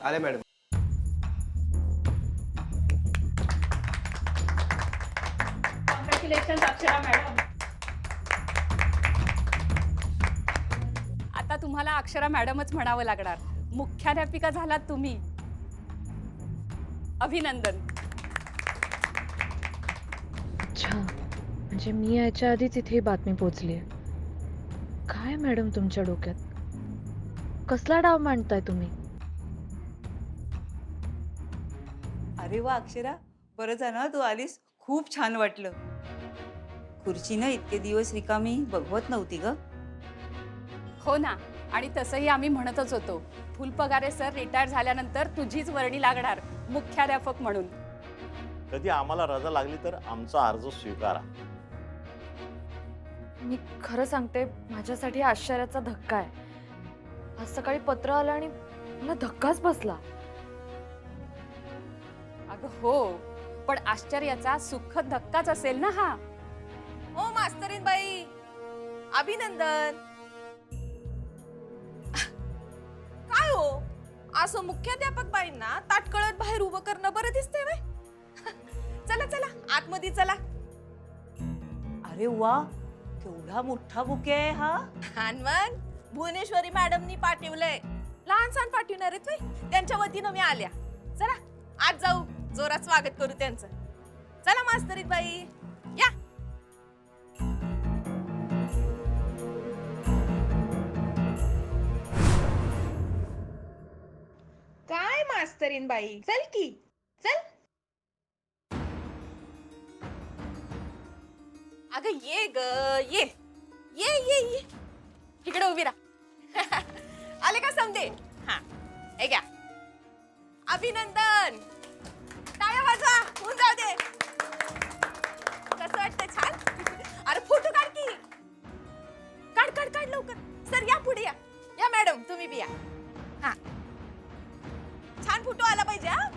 आले madam. Congratulation Akshara madam. आता तुम्हाला अक्षरा मॅडमच म्हणावं लागणार. मुख्याध्यापिका झालात तुम्ही. अभिनंदन. अच्छा, म्हणजे मी याच्या आधीच इथे ही बातमी पोहोचली आहे. काय मॅडम तुमच्या डोक्यात? कसला डाव मांडताय तुम्ही? अरे वा अक्षरा, बरं झालं तू आलीस. खूप छान वाटलं. खुर्ची ना इतके दिवस रिकामी बघवत नव्हती ग. हो ना, आणि तसंही आम्ही म्हणतच होतो, फुलपगारे सर रिटायर झाल्यानंतर तुझीच वर्णी लागणार मुख्याध्यापक म्हणून. कधी आम्हाला रजा लागली तर आमचा अर्ज स्वीकारा. मी खरं सांगते, माझ्यासाठी आश्चर्याचा धक्का आहे. आज सकाळी पत्र आलं आणि मला धक्काच बसला. अगं हो, पण आश्चर्याचा सुखद धक्काच असेल ना हा. ओ मास्तरीन बाई, अभिनंदन. काय हो, असं मुख्याध्यापक बाईंना ताटकळत बाहेर उभं करणं बरं दिसतंय व्हय? चला चला आतमध्ये चला. अरे वा, केवढा मोठा बुके आहे हा. आणि मग भुवनेश्वरी मॅडमनी पाठवलंय. लहान सहान पाठवणार आहेत व्हय? त्यांच्या वतीनं मी आल्या. चला आज जाऊ, जोरात स्वागत करू त्यांचं. चला मास्तरीन बाई या. काय मास्तरीन बाई, चल की चल. अगं ये ग, ये ये ये ये इकडे उभी राहा. आले का समजे? हा हे घ्या अभिनंदन. टाळ्या वाजवा, होऊन जाऊ दे. कसं वाटतं? छान. अरे फोटो काढ की. काढ काढ काढ लवकर. सर या पुढे या. या मॅडम तुम्ही बी या. हा छान फोटो आला पाहिजे. हा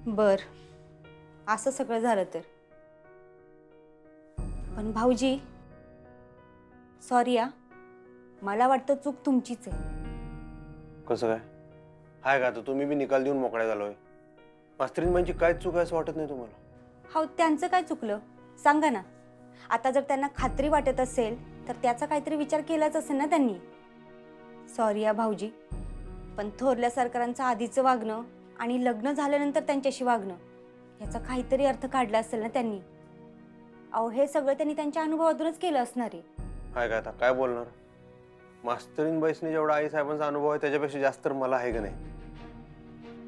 बर, असं सगळं झालं तर. पण भाऊजी सॉरी या, मला वाटतं चूक तुमचीच आहे. कसं काय हाय का? आता तुम्ही बी निकाल देऊन मोकळ्या झालोय. मास्तरीनबाईंची काय चूक आहे असं वाटत नाही तुम्हाला? हो, त्यांचं काय चुकलं सांगा ना. आता जर त्यांना खात्री वाटत असेल तर त्याचा काहीतरी विचार केलाच असेल ना त्यांनी. सॉरी या भाऊजी, पण थोरल्या सरकारांचं आधीचं वागणं आणि लग्न झाल्यानंतर त्यांच्याशी वागणं याचा काहीतरी अर्थ काढला असेल ना त्यांनी. अहो, हे सगळं त्यांनी त्यांच्या अनुभवातूनच केलं असणार आहे. हाय का? आता काय बोलणार? मास्तरीनबाईसनी जेवढा आईसाहेबांचा अनुभव आहे त्याच्यापेक्षा जास्त तर मला आहे का नाही.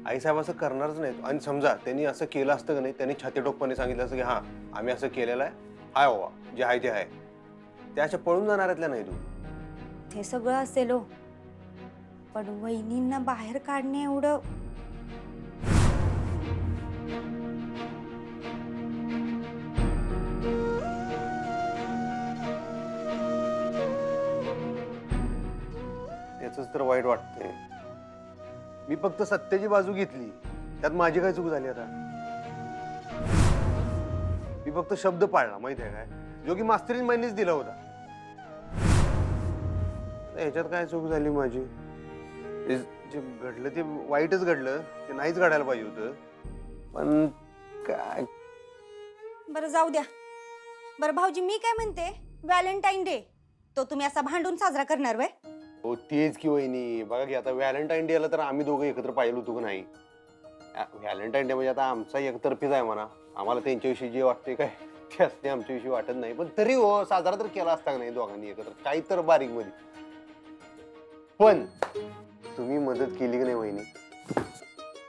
आईसाहेब असं करणारच नाहीत. आणि समजा त्यांनी असं केलं असतं का नाही, त्यांनी छातीटोकपणे सांगितलं असतं की हां आम्ही असं केलेलं आहे, हाय बाबा जे आहे ते आहे, त्या अशा पळून जाणाऱ्यातल्या नाही तू. हे सगळं असेल हो, पण वहिनींना बाहेर काढणे एवढं. त्याच तर वाईट वाटतंय. मी फक्त सत्याची बाजू घेतली, त्यात माझी काय चूक झाली? आता मी फक्त शब्द पाळला, माहिती आहे काय, जो की मास्तरीनबाईंनीच दिला होता. ह्याच्यात काय चूक झाली माझी? जे घडलं ते वाईटच घडलं, ते नाहीच घडायला पाहिजे होतं. पण काय, बरं जाऊ द्या. बरं भाऊजी, मी काय म्हणते, व्हॅलेंटाईन डे तो तुम्ही असा भांडून साजरा करणार वय? हो तेच की वहिनी. बघा की आता व्हॅलेंटाईन डेला तर आम्ही दोघं एकत्र पाहिलं होतो का नाही. व्हॅलेंटाईन डे म्हणजे आता आमचा एकतर्फीच आहे म्हणा. आम्हाला त्यांच्याविषयी जे वाटते काय ते असते, आमच्याविषयी वाटत नाही. पण तरी हो साजरा तर केला असता का नाही दोघांनी एकत्र, काही तर बारीक मध्ये. पण तुम्ही मदत केली की नाही वहिनी,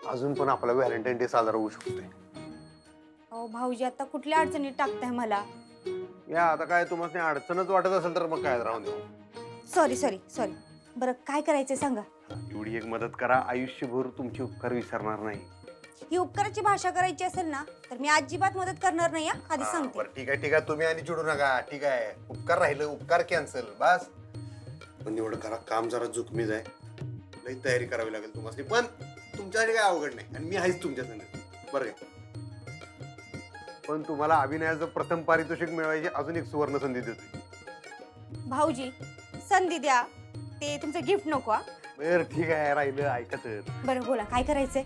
अजून पण आपला व्हॅलेंटाईन डे साजरा होऊ शकतोय. अहो भाऊजी, आता कुठल्या अडचणीत टाकताय मला? या आता काय तुम्हाला अडचणच वाटत असेल तर मग काय राहून देऊ. Sorry sorry sorry. बरं काय करायचंय सांगा. एवढी एक मदत करा, आयुष्यभर तुमचे उपकार विसरणार नाही. ही उपकाराची भाषा करायची असेल ना तर मी अजिबात मदत करणार नाही. आधी सांगते. बरं ठीक आहे ठीक आहे, तुम्ही आणि चिडू नका. ठीक आहे, उपकार राहिलं, उपकार कॅन्सल बस. पण एवढं करा, काम जरा जोखमीच आहे, लई तयारी करावी लागेल तुम्हाला. पण तुमच्यासाठी काय अवघड नाही, आणि मी आहेच तुमच्या संग बरं काय. पण तुम्हाला अभिनयाचं प्रथम पारितोषिक मिळवायची अजून एक सुवर्ण संधी देतोय. भाऊजी, संधी द्या. ते तुमचं गिफ्ट नको हा. बरं ठीक आहे, राहिलं ऐका तर. बरं बोला काय करायचंय.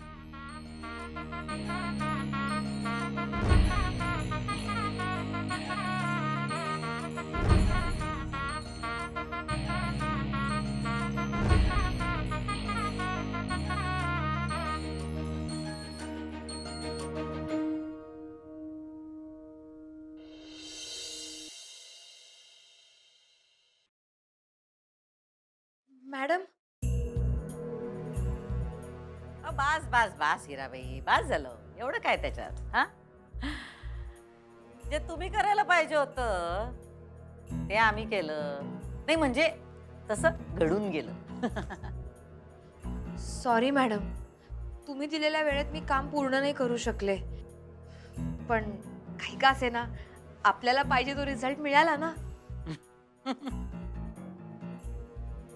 मॅडम बास बास बास हिराबाई, बास झालं. एवढं काय त्याच्यात? हा, जे तुम्ही करायला पाहिजे होतं ते आम्ही केलं नाही, म्हणजे तसं घडून गेलं. सॉरी मॅडम, तुम्ही दिलेल्या वेळेत मी काम पूर्ण नाही करू शकले, पण काही का असे ना आपल्याला पाहिजे तो रिझल्ट मिळाला ना.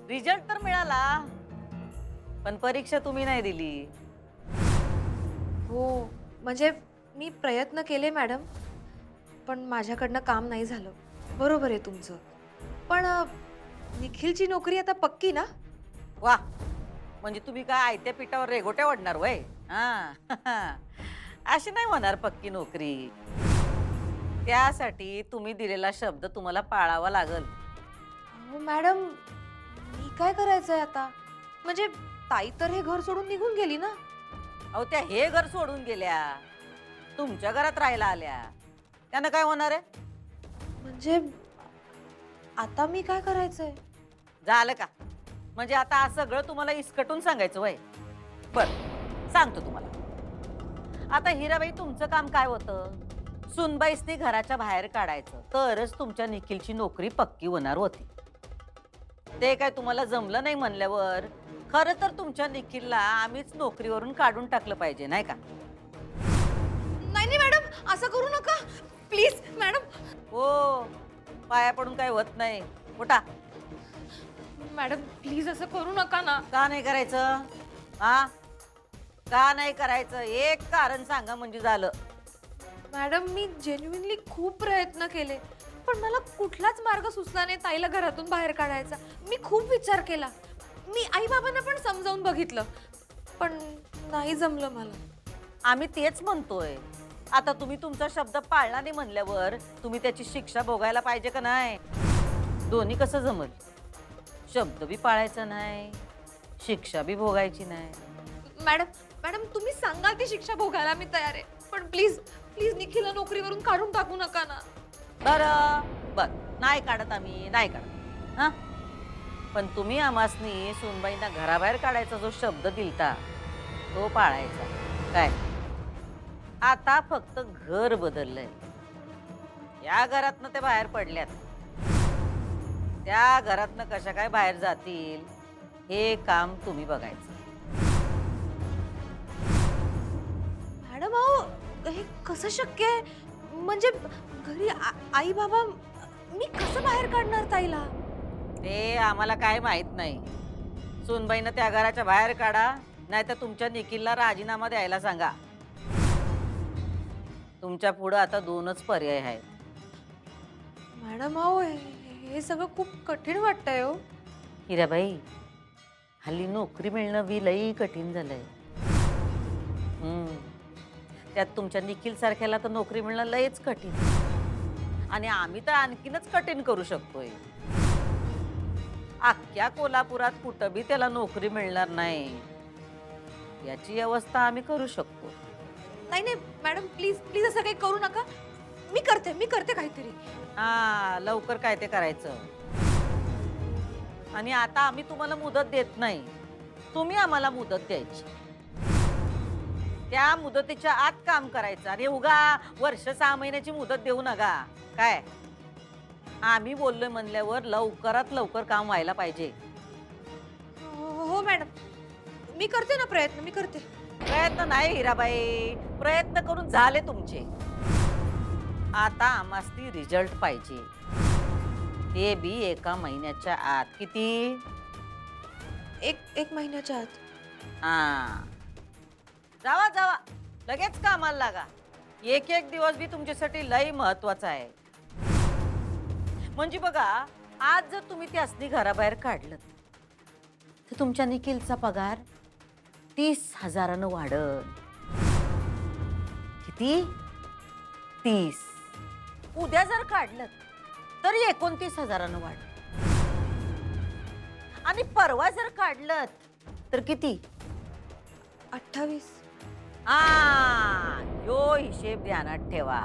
रिझल्ट तर मिळाला, पण परीक्षा तुम्ही नाही दिली. हो म्हणजे मी प्रयत्न केले मॅडम, पण माझ्याकडनं काम नाही झालं. बरोबर आहे तुमचं, पण निखिलची नोकरी आता पक्की ना. वा, म्हणजे तुम्ही काय आयत्या पिठावर रेगोट्या वाढणार वय? हा, अशी नाही होणार पक्की नोकरी. त्यासाठी तुम्ही दिलेला शब्द तुम्हाला पाळावा लागल. हो मॅडम, मी काय करायचंय आता? म्हणजे ताई तर हे घर सोडून निघून गेली ना. अहो, त्या हे घर सोडून गेल्या, तुमच्या घरात राहायला आल्या, त्यानं काय होणार आहे? म्हणजे आता मी काय करायचंय? झालं का? म्हणजे आता असं सगळं तुम्हाला इसकटून सांगायचं वय? बर, सांगतो तुम्हाला. आता हिराबाई, तुमचं काम काय होतं? सुनबाईसनी घराच्या बाहेर काढायचं, तरच तुमच्या निखिलची नोकरी पक्की होणार होती. ते काय तुम्हाला जमलं नाही म्हणल्यावर खरं तर तुमच्या निखिलला आम्हीच नोकरीवरून काढून टाकलं पाहिजे, नाही का? नाही नाही मॅडम, असं करू नका प्लीज मॅडम. हो, पाया पडून काय होत नाही. उठा. मॅडम प्लीज असं करू नका ना. का नाही करायचं? हा, का नाही करायचं? एक कारण सांगा म्हणजे झालं. मॅडम मी जेन्युइनली खूप प्रयत्न केले, पण मला कुठलाच मार्ग सुचला नाही ताईला घरातून बाहेर काढायचा. मी खूप विचार केला, मी आई बाबांना पण समजावून बघितलं, पण नाही जमलं मला. आम्ही तेच म्हणतोय. आता तुम्ही तुमचा शब्द पाळला नाही म्हणल्यावर तुम्ही त्याची शिक्षा भोगायला पाहिजे का नाही? दोन्ही कसं जमल? शब्द बी पाळायचा नाही, शिक्षा बी भोगायची नाही. मॅडम मॅडम तुम्ही सांगाल ती शिक्षा भोगायला मी तयार आहे, पण प्लीज प्लीज निखिलला नोकरीवरून काढून टाकू नका ना. बर, नाही काढत आम्ही, नाही काढत. हा, पण तुम्ही आमासनी सुनबाईंना घराबाहेर काढायचा जो शब्द दिलता तो पाळायचा. काय आता फक्त घर बदललंय. या घरातनं ते बाहेर पडल्यात, त्या घरातनं कशा काय बाहेर जातील हे काम तुम्ही बघायचं. मॅडम अहो हे कसं शक्य आहे? म्हणजे घरी आई बाबा, मी कसं बाहेर काढणार ताईला? ते आम्हाला काय माहित नाही. सुनबाईनं त्या घराच्या बाहेर काढा, नाहीतर तुमच्या निखिलला राजीनामा द्यायला सांगा. तुमच्या पुढं आता दोनच पर्याय आहेत. मॅडम अहो हे सगळं खूप कठीण वाटतंय हो. हिराबाई, हल्ली नोकरी मिळणं बी लई कठीण झालंय. त्यात तुमच्या निखिल सारख्याला तर नोकरी मिळणं लईच कठीण, आणि आम्ही तर आणखीनच कठीण करू शकतोय. अख्ख्या कोल्हापुरात कुठं बी त्याला नोकरी मिळणार नाही याची अवस्था आम्ही करू शकतो. नाही नाही मॅडम प्लीज प्लीज असं काही करू नका. मी करते काहीतरी. हा, लवकर काय ते करायचं. आणि आता आम्ही तुम्हाला मुदत देत नाही, तुम्ही आम्हाला मुदत द्यायची. त्या मुदतीच्या आत काम करायचं, आणि उगा वर्ष 6 महिन्याची मुदत देऊ नका. काय आम्ही बोललोय म्हणल्यावर लवकरात लवकर काम व्हायला पाहिजे. हो मॅडम, मी करते ना प्रयत्न, मी करते. प्रयत्न नाही हिराबाई, प्रयत्न करून झाले तुमचे. आता आम्हाला रिझल्ट पाहिजे, ते बी 1 महिन्याच्या आत. किती? एक महिन्याच्या आत. हा, जावा जावा, लगेच कामाला लागा. एक दिवस बी तुमच्यासाठी लई महत्वाचा आहे. म्हणजे बघा, आज जर तुम्ही त्यासनी घराबाहेर काढलं तर तुमच्या निखिलचा पगार 30,000 वाढल. किती? 30. उद्या जर काढलं तर 29,000 वाढ. आणि परवा जर काढलं तर किती? 28. यो हिशेब ध्यानात ठेवा.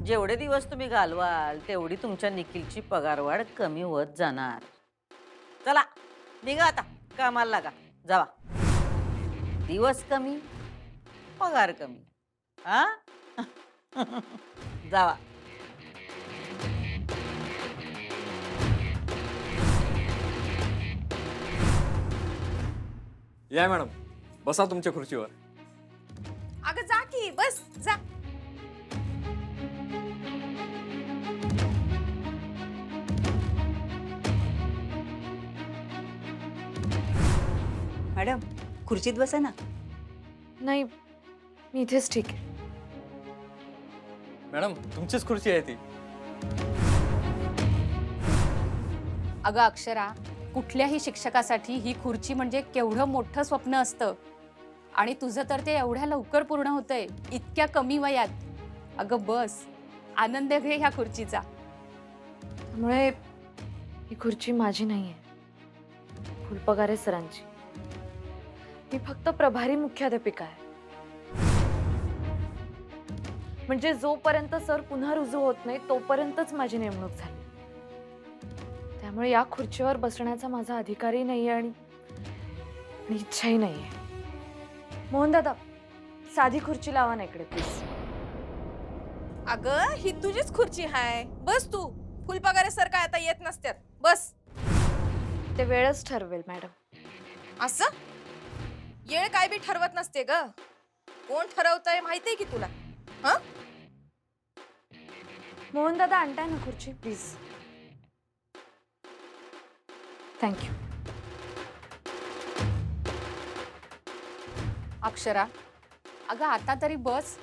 जेवढे दिवस तुम्ही घालवाल तेवढी तुमच्या निखिलची पगारवाढ कमी होत जाणार. चला निघा आता, कामाला लागा. जावा. दिवस कमी, पगार कमी. हा जावा. या मॅडम, बसा तुमच्या खुर्चीवर. अगं जा की, बस जा. मॅडम खुर्चीत बसा ना. नाही, मी इथेच ठीक आहे. मॅडम तुमचीच खुर्ची आहे ती. अगं अक्षरा, कुठल्याही शिक्षकासाठी ही खुर्ची म्हणजे केवढं मोठं स्वप्न असतं. आणि तुझं तर ते एवढ्या लवकर पूर्ण होतंय, इतक्या कमी वयात. अगं बस, आनंद घे ह्या खुर्चीचा. त्यामुळे ही खुर्ची माझी नाही आहे, फुलपगारे सरांची. मी फक्त प्रभारी मुख्याध्यापिका आहे. म्हणजे जोपर्यंत सर पुन्हा रुजू होत नाही तोपर्यंतच माझी नेमणूक झाली. त्यामुळे या खुर्चीवर बसण्याचा माझा अधिकारही नाहीये आणि इच्छाही नाहीये. मोहन दादा, साधी खुर्ची लावा ना इकडे प्लीज. अगं ही तुझीच खुर्ची हाय, बस तू. फुलपगारे सर काय आता येत नसतात, बस. ते वेळच ठरवेल मॅडम. असं येळ काय बी ठरवत नसते ग. कोण ठरवतंय माहितीये की तुला? हा, मोहन दादा आणताय ना खुर्ची प्लीज. थँक्यू. अक्षरा, अगं आता तरी बस.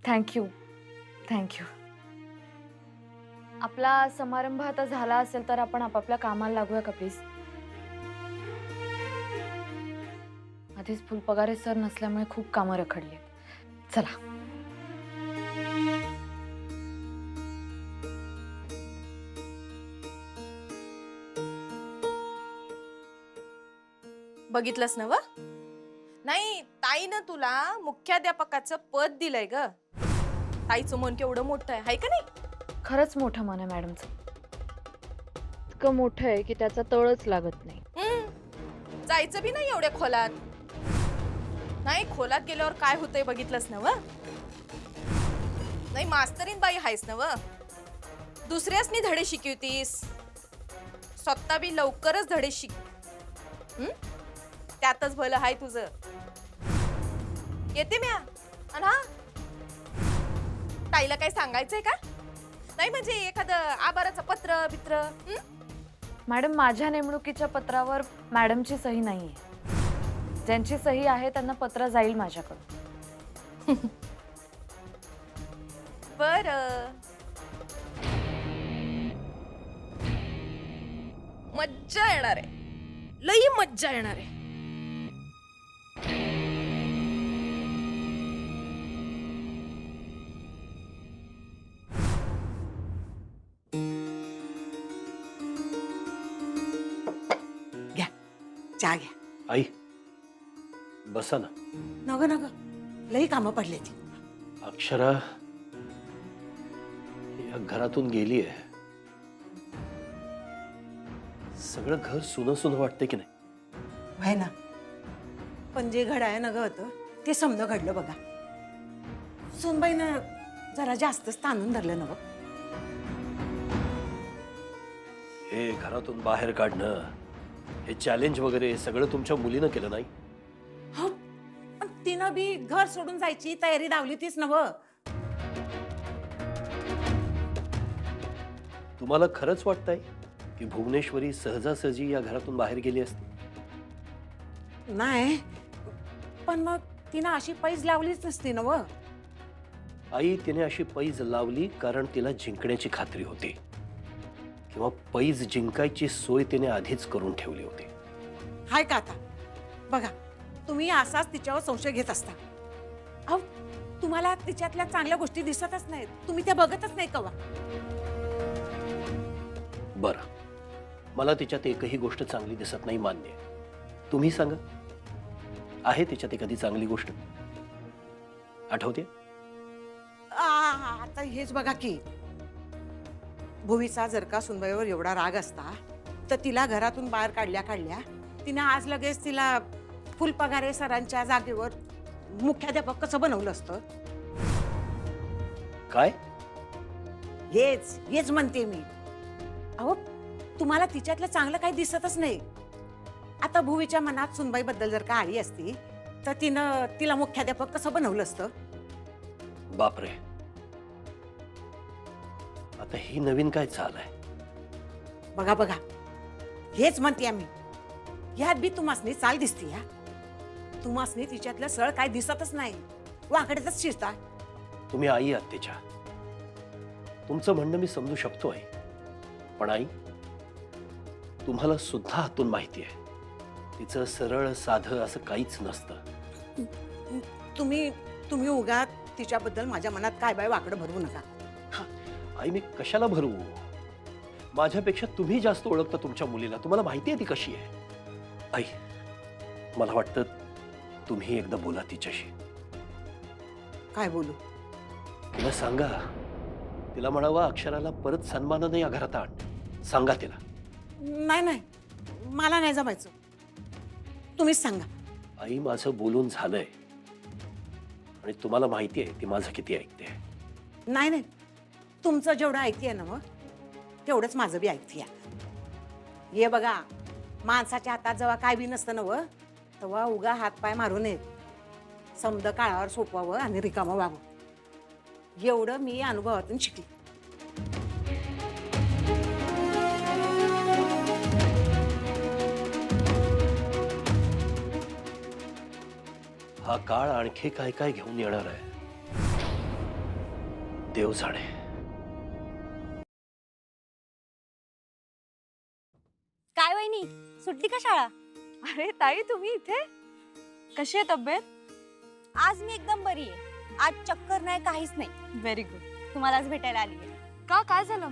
थँक्यू. थँक्यू. आपला समारंभ आता झाला असेल तर आपण आपापल्या कामाला लागूया का प्लीज. आधीच फुलपगारे सर नसल्यामुळे खूप कामं रखडली. चला. बघितलंस ना व? नाही, ताईनं तुला मुख्याध्यापकाचं पद दिलंय ग. ताईचं मन केवढं मोठं आहे, हाय का नाही? खरंच मोठं मन आहे मॅडमचं. इतकं मोठं आहे की त्याचा तळच लागत नाही. जायचं बी नाही एवढ्या खोलात. नाही, खोलात गेल्यावर काय होतंय बघितलंस ना व? नाही, मास्तरीन बाई हायस ना व? दुसऱ्यासनी धडे शिकवतीस, स्वतः बी लवकरच धडे शिक. त्यातच भलं हाय तुझं. येते म्या. आणि हा, ताईला काय सांगायचंय का? नाही म्हणजे एखादं आभाराचं पत्र बित्र. मॅडम, माझ्या नेमणुकीच्या पत्रावर मॅडमची सही नाहीये. ज्यांची सही आहे त्यांना पत्र जाईल माझ्याकडून. बर, मज्जा येणार आहे, लई मज्जा येणार आहे. घ्या चहा घ्या. आई बसा ना. नग नग लई कामं पडल्याची. अक्षरा या घरातून गेली आहे. सगळं घर सुनं सुनं वाटतंय की नाही? व्हाय ना, पण जे घडाय नग होतं ते समजा घडलं बघा. सोनबाईनं जरा जास्तच ताणून धरलं ना. हे घरातून बाहेर काढणं, हे चॅलेंज वगैरे सगळं तुमच्या मुलीनं केलं नाही? हो, पण तिनं बी घर सोडून जायची तयारी लावली तीच नव. तुम्हाला खरंच वाटतंय की भुवनेश्वरी सहजासहजी या घरातून बाहेर गेली असती? नाही, पण मग तिनं अशी पैज लावलीच नसती ना व. आई तिने अशी पैज लावली कारण तिला जिंकण्याची खात्री होती किंवा पैज जिंकायची सोय तिने आधीच करून ठेवली होती. हाय का आता बघा, तुम्ही असाच तिच्यावर संशय घेत असता. अहो, तुम्हाला तिच्यातल्या चांगल्या गोष्टी दिसतच नाहीत, तुम्ही त्या बघतच नाही कवा. बरं, मला तिच्यात एकही गोष्ट चांगली दिसत नाही, मान्य आहे. तुम्ही सांगा, आहे तिच्यात एखादी चांगली गोष्ट आठवते? आता हेच बघा की, भुवीचा जर का सुनबाईवर एवढा राग असता तर तिला घरातून बाहेर काढल्या काढल्या तिने आज लगेच तिला फुलपगारे सरांच्या जागेवर मुख्याध्यापक कसं बनवलं असतं. काय? हेच हेच म्हणते मी. अहो, तुम्हाला तिच्यातलं चांगलं काही दिसतच नाही. आता भुवीच्या मनात सुनबाईबद्दल जर का आली असती तर तिनं तिला मुख्याध्यापक कसं बनवलं असतं. बापरे, आता ही नवीन काय चाल आहे? बघा बघा, हेच म्हणते आम्ही. ह्यात बी तुम्हासनी चाल दिसती. या तुम्हासनी तिच्यातलं सळ काय दिसतच नाही, वाकड्यातच शिरता. तुम्ही आई आहात तिच्या, तुमचं म्हणणं मी समजू शकतो आई. पण आई, तुम्हाला सुद्धा आतून माहिती आहे तिचं सरळ साधं असं काहीच नसतं. तुम्ही उगा तिच्याबद्दल माझ्या मनात काय बाय वाकडं भरवू नका. आई, मी कशाला भरू? माझ्यापेक्षा तुम्ही जास्त ओळखता तुमच्या मुलीला, तुम्हाला माहिती आहे ती कशी आहे. आई, मला वाटतं तुम्ही एकदा बोला तिच्याशी. काय बोलू? तिला सांगा, तिला म्हणावा अक्षराला परत सन्मानाने या घरात आण. सांगा तिला. नाही नाही, मला नाही जमायचं, तुम्हीच सांगा. आई, माझं बोलून झालंय आणि तुम्हाला माहिती आहे ती माझं किती ऐकते. नाही नाही, तुमचं जेवढं ऐकतेय ना मग तेवढंच माझं बी ऐकतेय. ये बघा, माणसाच्या हातात जेव्हा काय बी नसतं ना व, तेव्हा उगा हातपाय मारू नयेत. समद काळावर सोपवावं आणि रिकामं व्हावं. एवढं मी अनुभवातून शिकले. हा काळ आणखी काय काय घेऊन येणार आहे देव जाणे. काय वहिनी, सुटली का शाळा? अरे ताई, तुम्ही इथे? कशी आहे तब्येत? आज मी एकदम बरी आहे. आज चक्कर नाही, काहीच नाही. Very good. तुम्हालाच भेटायला आली आहे. का, काय झालं?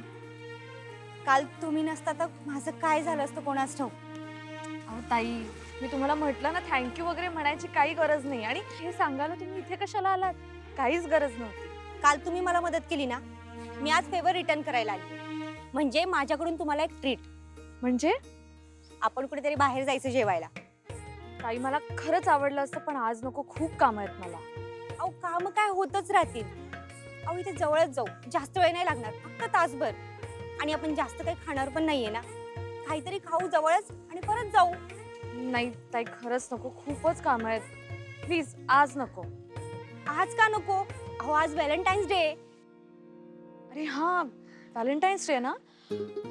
काल तुम्ही नसता तर माझं काय झालं असतं कोणास ठाऊक. अहो ताई, मी तुम्हाला म्हटलं ना, थँक्यू वगैरे म्हणायची काही गरज नाही. आणि हे सांगायला तुम्ही इथे कशाला आलात? काहीच गरज नव्हती. काल तुम्ही मला मदत केली ना, मी आज फेवर रिटर्न करायला आली. म्हणजे माझ्याकडून तुम्हाला एक ट्रीट. म्हणजे? आपण कुठेतरी बाहेर जायचं जेवायला. ताई, मला खरंच आवडलं असतं, पण आज नको, खूप काम आहेत मला. अहो, काम काय होतच राहतील. अहो, इथे जवळच जाऊ, जास्त वेळ नाही लागणार, फक्त तासभर. आणि आपण जास्त काही खाणार पण नाहीये ना, काहीतरी खाऊ जवळच आणि परत जाऊ. नाही ताई, खरंच नको, खूपच काम आहेत. प्लीज आज नको. आज का नको? अहो, आज व्हॅलेंटाईन्स डे. अरे हा, व्हॅलेंटाईन्स डे ना.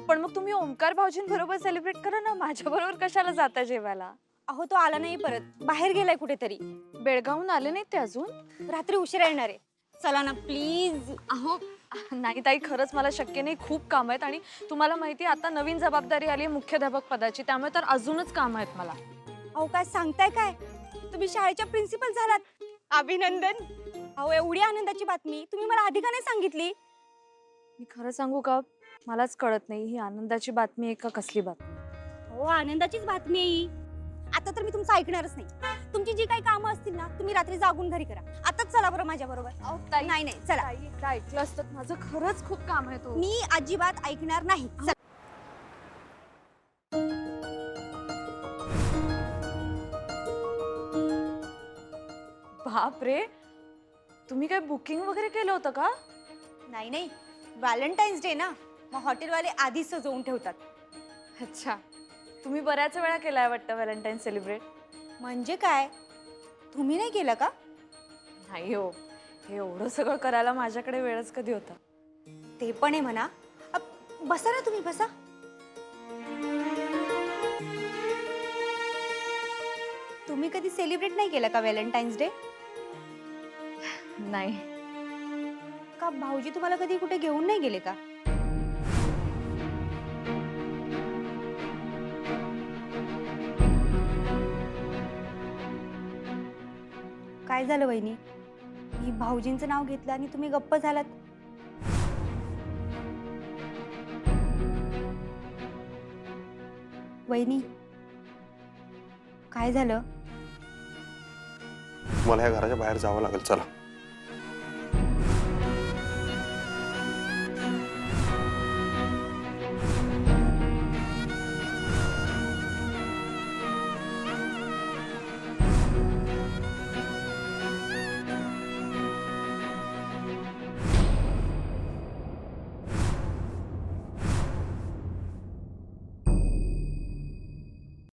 पण मग तुम्ही ओमकार भाऊजींबरोबर सेलिब्रेट करा ना, माझ्या बरोबर कशाला जाता जेवायला? अहो, तो आला नाही परत, बाहेर गेलाय कुठेतरी. बेळगावहून आले नाहीत ते अजून? रात्री उशिरा येणार आहे. चला ना प्लीज. अहो नाही ताई, खरंच मला शक्य नाही, खूप काम आहेत. आणि तुम्हाला माहिती आहे, आता नवीन जबाबदारी आली आहे मुख्याध्यापक पदाची, त्यामुळे तर अजूनच काम आहेत मला. अहो, काय सांगताय काय? तुम्ही शाळेच्या प्रिन्सिपल झालात. अभिनंदन. अहो, एवढी आनंदाची बातमी तुम्ही मला आधी का नाही सांगितली? मी खरं सांगू का, मलाच कळत नाही ही आनंदाची बातमी आहे का कसली बातमी. हो, आनंदाचीच बातमी आहे ही. आता तर मी तुमचं ऐकणारच नाही. तुमची जी काही कामं असतील ना, तुम्ही रात्री जागून घरी करा. आताच चला बरं माझ्या बरोबर. ताई, नाही नाही, चला. ताई, एकदा ऐकलं असतं, माझं खरंच खूप काम आहे. तो मी अजिबात ऐकणार नाही. चला. बाप रे, तुम्ही काय बुकिंग वगैरे केलं होतं का? नाही नाही, व्हॅलेंटाईन्स डे ना, मग हॉटेलवाले आधीच सजवून ठेवतात. अच्छा, तुम्ही बऱ्याच वेळा केलाय वाटतं व्हॅलेंटाईन सेलिब्रेट. म्हणजे काय, तुम्ही नाही केलं का? नाही हो, हे एवढं सगळं करायला माझ्याकडे वेळच कधी होता. ते पण आहे म्हणा. बसा ना तुम्ही, बसा. तुम्ही कधी सेलिब्रेट नाही केलं का व्हॅलेंटाईन्स डे? नाही. का भाऊजी तुम्हाला कधी कुठे घेऊन नाही गेले का? काय झालं वहिनी? मी भाऊजींचं नाव घेतलं आणि तुम्ही गप्प झालात. वहिनी, काय झालं? मला या घराच्या बाहेर जावं लागेल, चला.